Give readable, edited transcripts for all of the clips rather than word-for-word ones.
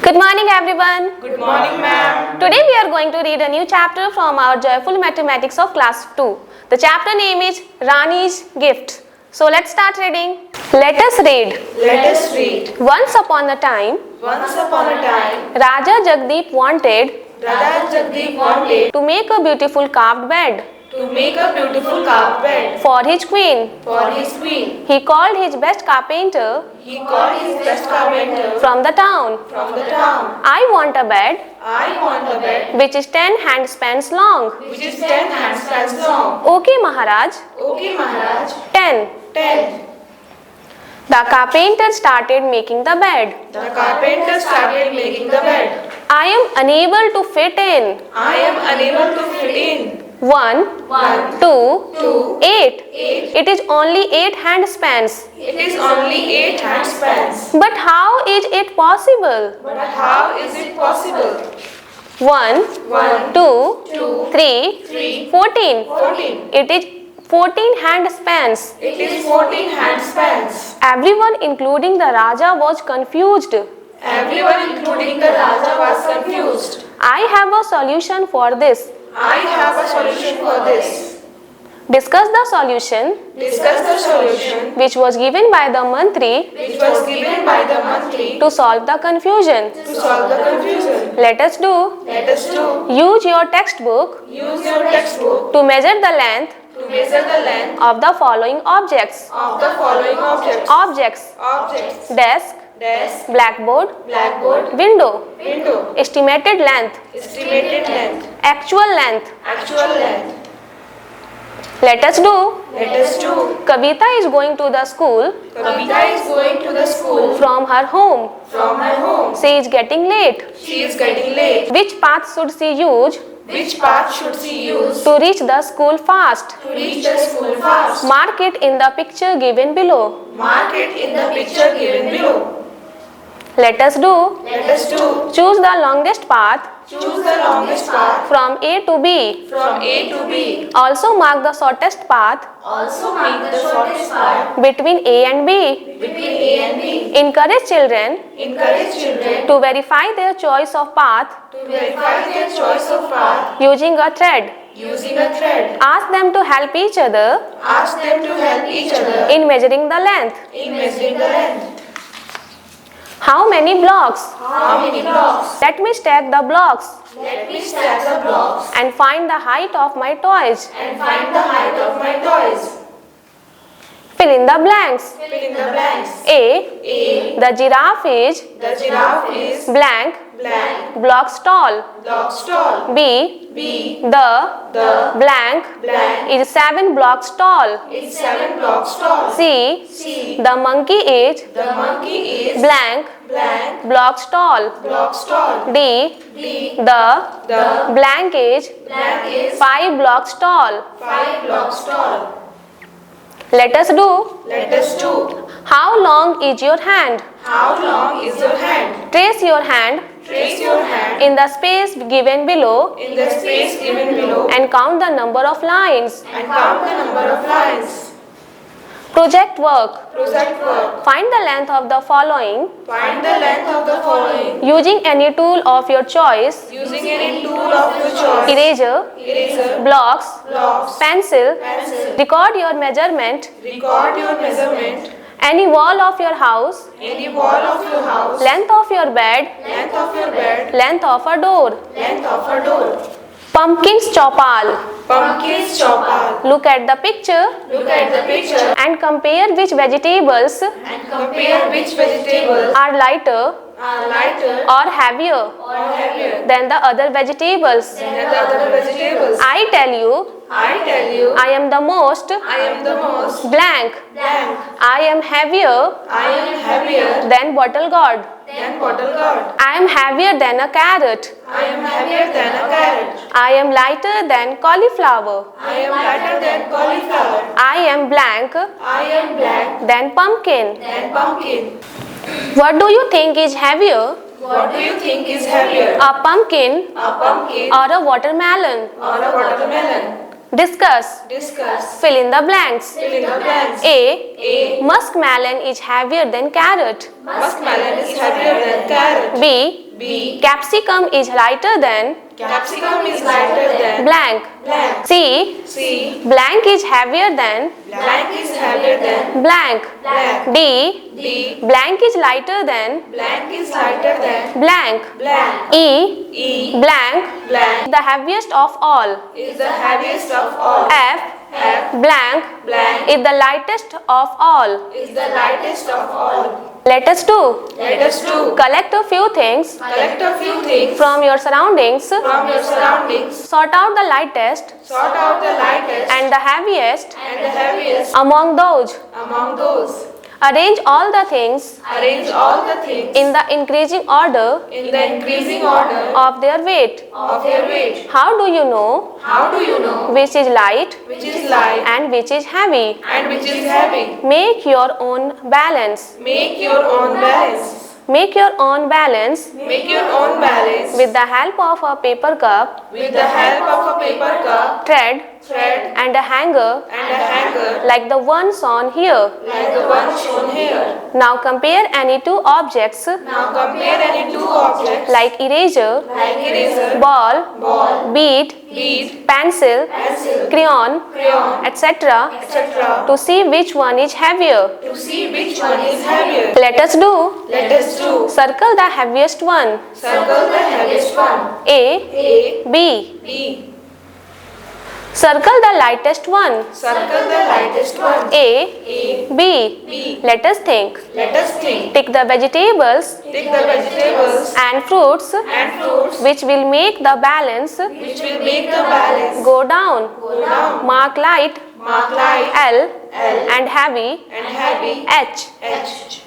Good morning everyone. Good morning, ma'am. Today we are going to read a new chapter from our Joyful Mathematics of class 2. The chapter name is Rani's Gift. So let's start reading. Let us read. Let us read. Once upon a time, Raja Jagdeep wanted Raja Jagdeep wanted to make a beautiful carved bed to make a beautiful carved bed for his queen. for his queen. He called his best carpenter He called his best carpenter from the town. from the town. I want a bed I want a bed which is 10 handspans long. which is 10 handspans long. Okay, Maharaj. Okay, Maharaj. 10. 10. The carpenter started making the bed. The carpenter started making the bed. I am unable to fit in. I am unable to fit in. 1, 2, 2, 8. 8. It is only 8 handspans. It is only 8 handspans. But how is it possible? But how is it possible? 1, 1, 2, 2, 3, 3, 14. 14. It is 14 handspans. It is 14 handspans. Everyone, including the Raja, was confused. Everyone, including the Raja, was confused. I have a solution for this. I have a solution for this. Discuss the solution Discuss the solution which was given by the Mantri which was given by the Mantri to solve the confusion. to solve the confusion. Let us do. Let us do. Use your textbook Use your textbook to measure the length to measure the length of the following objects. of the following objects. Objects: desk, Desk, blackboard, blackboard, window. window. Estimated length, Estimated length, actual length. actual length. Let us do. Let us do. Kavita is going to the school Kavita is going to the school from her home. from her home. She is getting late. She is getting late. Which path should she use Which path should she use to reach the school fast? to reach the school fast? Mark it in the picture given below. Mark it in the picture given below. Let us do. Let us do. Choose the longest path Choose the longest path from A to B. from A to B. Also mark the shortest path Also mark the shortest path between A and B. between A and B. Encourage children Encourage children to verify their choice of path to verify their choice of path using a thread. using a thread. Ask them to help each other Ask them to help each other in measuring the length. in measuring the length. How many blocks? How many blocks? Let me stack the blocks Let me stack the blocks and find the height of my toys. and find the height of my toys. Fill in the blanks. Fill in the blanks. A. A. The giraffe is The giraffe is blank blank blocks tall. blocks tall. B. B. The The blank blank is 7 blocks tall. is 7 blocks tall. C. C. The monkey is The monkey is blank blank blocks tall. blocks tall. D. D. The The blank is blank is 5 blocks tall. 5 blocks tall. Let us do. Let us do. How long is your hand? How long is your hand? Trace your hand Trace your hand in the space given below in the space given below and count the number of lines. and count the number of lines. Project work. Project work. Find the length of the following Find the length of the following using any tool of your choice. using any tool of your choice. Eraser, Eraser, blocks, blocks, pencil. pencil. Record your measurement. Record your measurement. Any wall of your house. Any wall of your house. Length of your bed. Length of your bed. Length of a door. Length of a door. Pumpkins chopal. Pumpkins chopal. Look at the picture Look at the picture and compare which vegetables and compare which vegetables are lighter are lighter or heavier or heavier than the other vegetables. than the other vegetables. I tell you, I tell you, I am the most I am the most blank. blank. I am heavier I am heavier than bottle gourd. than bottle gourd. I am heavier than a carrot. I am heavier than a carrot. I am lighter than cauliflower. I am lighter than cauliflower. I am blank I am black than pumpkin. than pumpkin. What do you think is heavier? What do you think is heavier? A pumpkin A pumpkin or a watermelon? or a watermelon? Discuss. Discuss. Fill in the blanks. Fill in the blanks. A. Muskmelon is heavier than carrot. Muskmelon is heavier than carrot. B. B. Capsicum is lighter than Capsicum is lighter than blank. blank. C. C. Blank is heavier than Blank is heavier than blank. blank. D. D. Blank is lighter than Blank is lighter than blank. blank. E. E. Blank Blank the heaviest of all. is the heaviest of all. F. F. Blank Blank is the lightest of all. is the lightest of all. Let us do. Let us do. Collect a few things Collect a few things from your surroundings. from your surroundings. Sort out the lightest Sort out the lightest and the heaviest and the heaviest among those. among those. Arrange all the things Arrange all the things in the increasing order in the increasing order of their weight. of their weight. How do you know How do you know which is light which is light and which is heavy? and which is heavy? Make your own balance. Make your own balance. Make your own balance Make your own balance with the help of a paper cup, with the help of a paper cup, thread, thread, and a hanger and a hanger like the ones on here. like the one shown here. Now compare any two objects Now compare any two objects like eraser, like eraser, ball, bead, bead, pencil, pencil, crayon, crayon, etc. etc. to see which one is heavier. to see which one is heavier. Let us do. Let us do. Circle the heaviest one. Circle the heaviest one. A, A, B. B. Circle the lightest one. Circle the lightest one. A, A, B. B. Let us think. Let us think. Tick the vegetables Take the vegetables and fruits and fruits which will make the balance which will make the balance go down. go down. Mark light Mark light L L and heavy and heavy H. H.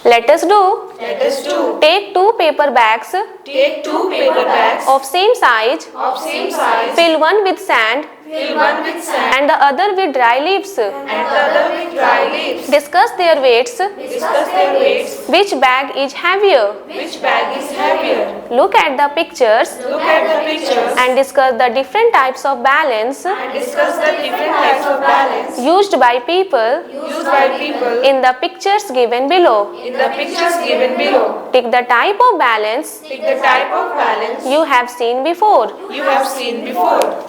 Let us do. Let us do. Take two paper bags Take two paper bags of same size. of same size. Fill one with sand Fill one with sand and the other with dry leaves. and the other with dry leaves. Discuss their weights. Discuss their weights. Which bag is heavier? Which bag is heavier? Look at the pictures Look at the pictures and discuss the different types of balance and discuss the different types of balance used by people used by people in the pictures given below. in the pictures given below. Pick the type of balance Pick the type of balance you have seen before. you have seen before.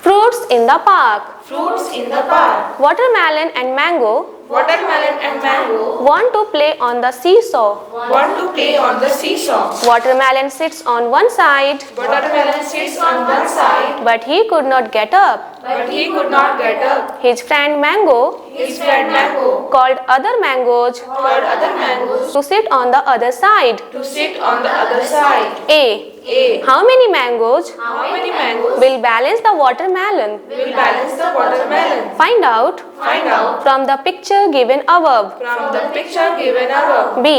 Fruits in the park. Fruits in the park. Watermelon and mango Watermelon and mango want to play on the seesaw. want to play on the seesaw. Watermelon sits on one side, Watermelon sits on one side, but he could not get up. but he could not get up. His friend Mango His friend Mango called other mangoes called other mangoes to sit on the other side. to sit on the other side. A. A. How many mangoes How many mangoes will balance the watermelon? will balance the watermelon? Find out Find out from the picture given above. from the picture given above. B.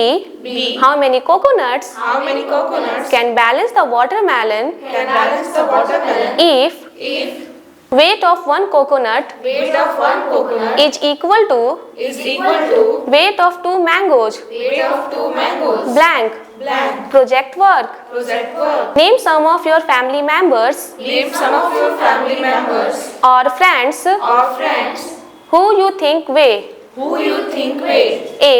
B. How many coconuts How many coconuts can balance the watermelon can balance the watermelon if if weight of one coconut weight of one coconut is equal to is equal to weight of two mangoes? weight of two mangoes? Blank. Blank. Project work. Project work. Name some of your family members Name some of your family members or friends or friends who you think weigh. who you think weigh. A.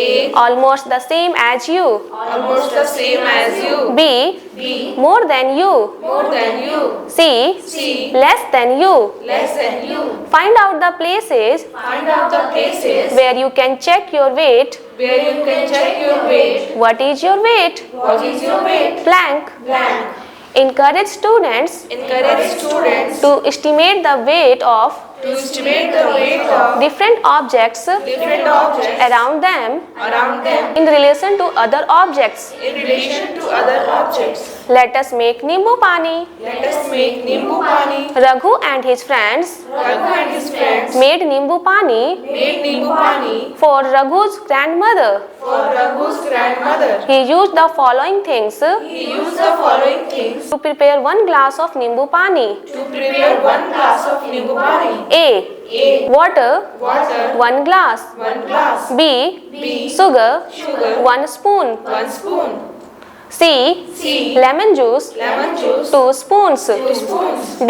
A. Almost the same as you. Almost the same as you. B. B. More than you. More than you. C. C. Less than you. Less than you. Find out the places Find out the places where you can check your weight. where you can check your weight. What is your weight? What is your weight? Blank. Blank. Encourage students Encourage students to estimate the weight of to estimate the weight of different objects different objects around them around them in relation to other objects. in relation to other objects. Let us make Nimbu Pani. Let us make Nimbu Pani. Raghu and his friends Raghu and his friends made Nimbu Pani made Nimbu Pani for Raghu's grandmother. for Raghu's grandmother. He used the following things He used the following things to prepare one glass of Nimbu Pani. to prepare one glass of Nimbu Pani. A. A. Water, Water, 1 glass. 1 glass. B. B. Sugar, Sugar, 1 spoon. 1 spoon. C. C. Lemon juice, Lemon juice, 2 spoons. 2 spoons. D.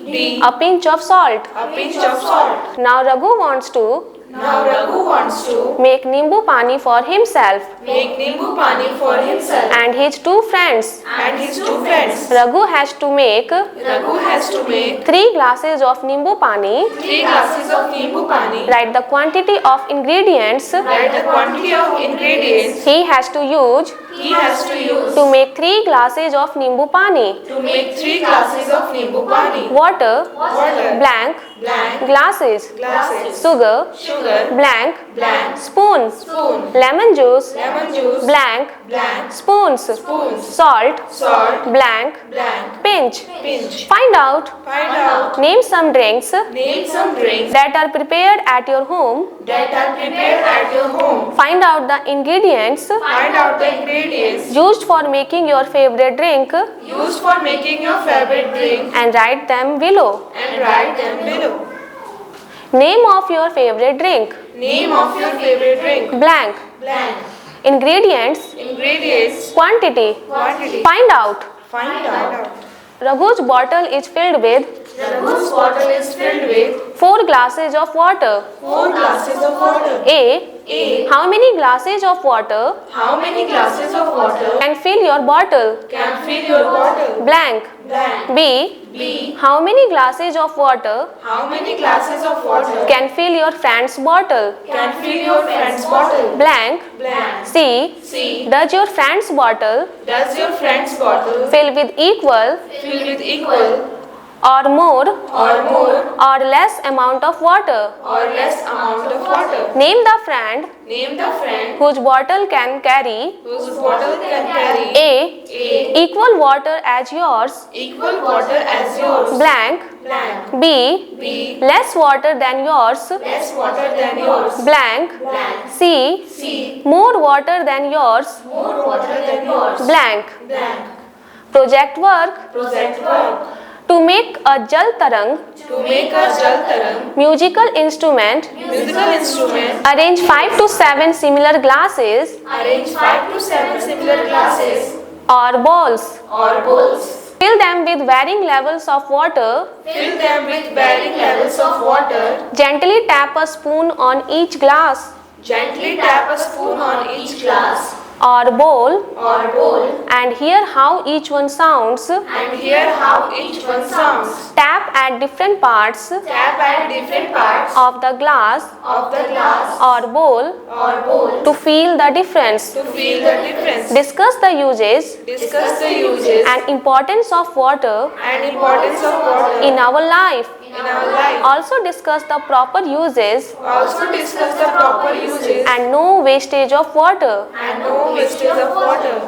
D. A pinch of salt. A pinch of salt. Now Raghu wants to Now Raghu wants to make Nimbu Pani for himself make Nimbu Pani for himself and his two friends. and his two friends. Raghu has to make Raghu has to make 3 glasses of nimbu pani. 3 glasses of nimbu pani. Write the quantity of ingredients Write the quantity of ingredients he has to use he has to use to make 3 glasses of nimbu pani. to make 3 glasses of nimbu pani. Water, Water, blank, blank, glasses, glasses, sugar, sugar, blank, blank, spoon, spoon, lemon juice, lemon juice, blank, blank, spoons, spoons, salt, salt, blank, blank, pinch. pinch. Find out. Find out. Name some drinks Name some drinks that are prepared at your home. that are prepared at your home. Find out the ingredients Find out the ingredients used for making your favorite drink used for making your favorite drink and write them below. and write them below. Name of your favorite drink. Name of your favorite drink. Blank. Blank. Ingredients. Ingredients. Quantity. Quantity. Find out. Find out. Raghu's bottle is filled with Raghu's bottle is filled with 4 glasses of water. 4 glasses of water. A. A. How many glasses of water How many glasses of water can fill your bottle? can fill your bottle? Blank. Blank. B. B. How many glasses of water How many glasses of water can fill your friend's bottle? can fill your friend's bottle? Blank. Blank. C. C. Does your friend's bottle Does your friend's bottle fill with equal fill with equal or more or less amount of water? or less amount of water? Name the friend Name the friend whose bottle can carry whose bottle can carry A. Equal water as yours. equal water as yours. Blank. Blank. B. B. Less water than yours. Less water than yours. Blank. Blank. C. C. More water than yours. More water than yours. Blank. Blank. Project work. Project work. To make a Jal Tarang To make a jal tarang musical instrument, musical instrument, arrange 5 to 7 similar glasses arrange 5 to 7 similar glasses or balls. or bowls. Fill them with varying levels of water. Fill them with varying levels of water. Gently tap a spoon on each glass Gently tap a spoon on each glass or bowl or bowl and hear how each one sounds. and hear how each one sounds. Tap at different parts Tap at different parts of the glass of the glass or bowl or bowl to feel the difference. to feel the difference. Discuss the uses Discuss the uses and importance of water and importance of water in our life. in our life. Also discuss the proper uses Also discuss the proper uses and no wastage of water. and no wastage of water.